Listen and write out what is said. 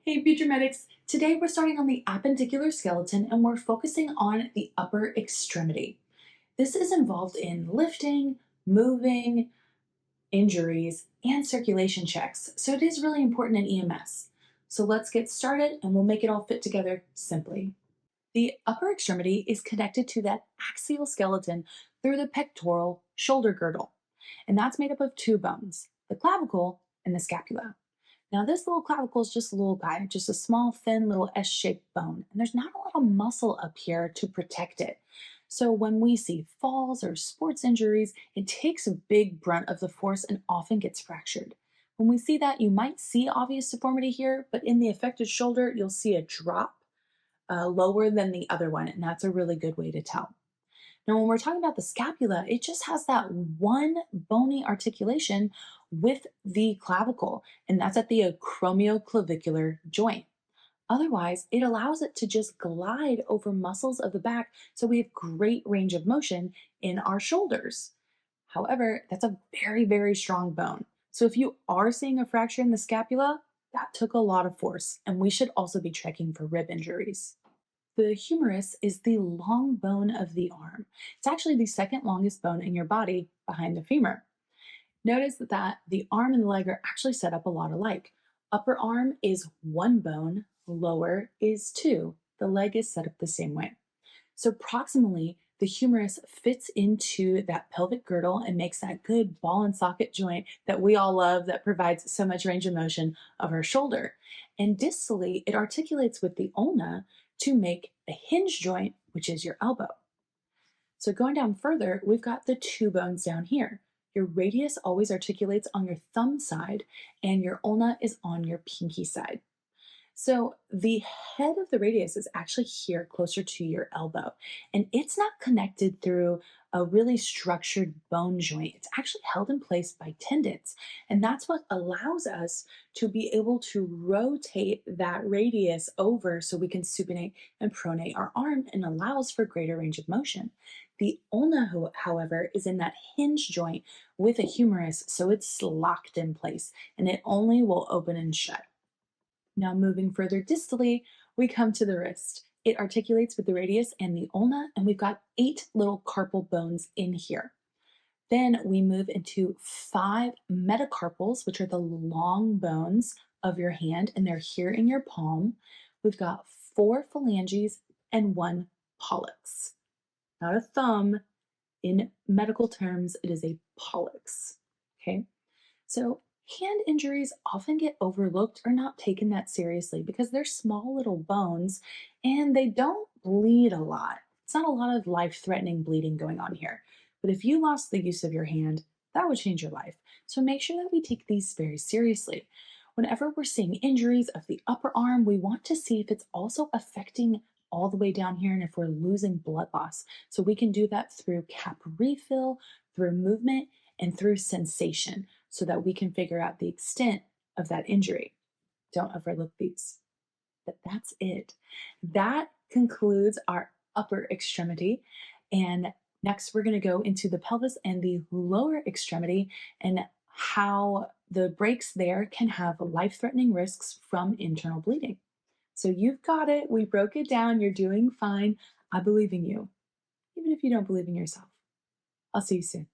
Hey, future medics. Today we're starting on the appendicular skeleton and we're focusing on the upper extremity. This is involved in lifting, moving, injuries, and circulation checks, so it is really important in EMS. So let's get started and we'll make it all fit together simply. The upper extremity is connected to that axial skeleton through the pectoral shoulder girdle, and that's made up of two bones, the clavicle and the scapula. Now, this little clavicle is just a little guy, just a small, thin, little S-shaped bone, and there's not a lot of muscle up here to protect it. So when we see falls or sports injuries, it takes a big brunt of the force and often gets fractured. When we see that, you might see obvious deformity here, but in the affected shoulder, you'll see a drop lower than the other one, and that's a really good way to tell. Now, when we're talking about the scapula, it just has that one bony articulation with the clavicle, and that's at the acromioclavicular joint. Otherwise, it allows it to just glide over muscles of the back, so we have great range of motion in our shoulders. However, that's a very, very strong bone. So if you are seeing a fracture in the scapula, that took a lot of force, and we should also be checking for rib injuries. The humerus is the long bone of the arm. It's actually the second longest bone in your body behind the femur. Notice that the arm and the leg are actually set up a lot alike. Upper arm is one bone, lower is two. The leg is set up the same way. So proximally, the humerus fits into that pelvic girdle and makes that good ball and socket joint that we all love that provides so much range of motion of our shoulder. And distally, it articulates with the ulna to make a hinge joint, which is your elbow. So going down further, we've got the two bones down here. Your radius always articulates on your thumb side, and your ulna is on your pinky side. So the head of the radius is actually here closer to your elbow, and it's not connected through a really structured bone joint. It's actually held in place by tendons, and that's what allows us to be able to rotate that radius over so we can supinate and pronate our arm and allows for greater range of motion. The ulna, however, is in that hinge joint with a humerus, so it's locked in place, and it only will open and shut. Now moving further distally, we come to the wrist. It articulates with the radius and the ulna, and we've got 8 little carpal bones in here. Then we move into 5 metacarpals, which are the long bones of your hand, and they're here in your palm. We've got 4 phalanges and 1 pollex. Not a thumb. In medical terms, it is a pollex. Okay? So hand injuries often get overlooked or not taken that seriously because they're small little bones and they don't bleed a lot. It's not a lot of life-threatening bleeding going on here. But if you lost the use of your hand, that would change your life. So make sure that we take these very seriously. Whenever we're seeing injuries of the upper arm, we want to see if it's also affecting all the way down here and if we're losing blood loss. So we can do that through cap refill, through movement, and through sensation so that we can figure out the extent of that injury. Don't overlook these. But that's it. That concludes our upper extremity. And next, we're going to go into the pelvis and the lower extremity and how the breaks there can have life-threatening risks from internal bleeding. So you've got it. We broke it down. You're doing fine. I believe in you, even if you don't believe in yourself. I'll see you soon.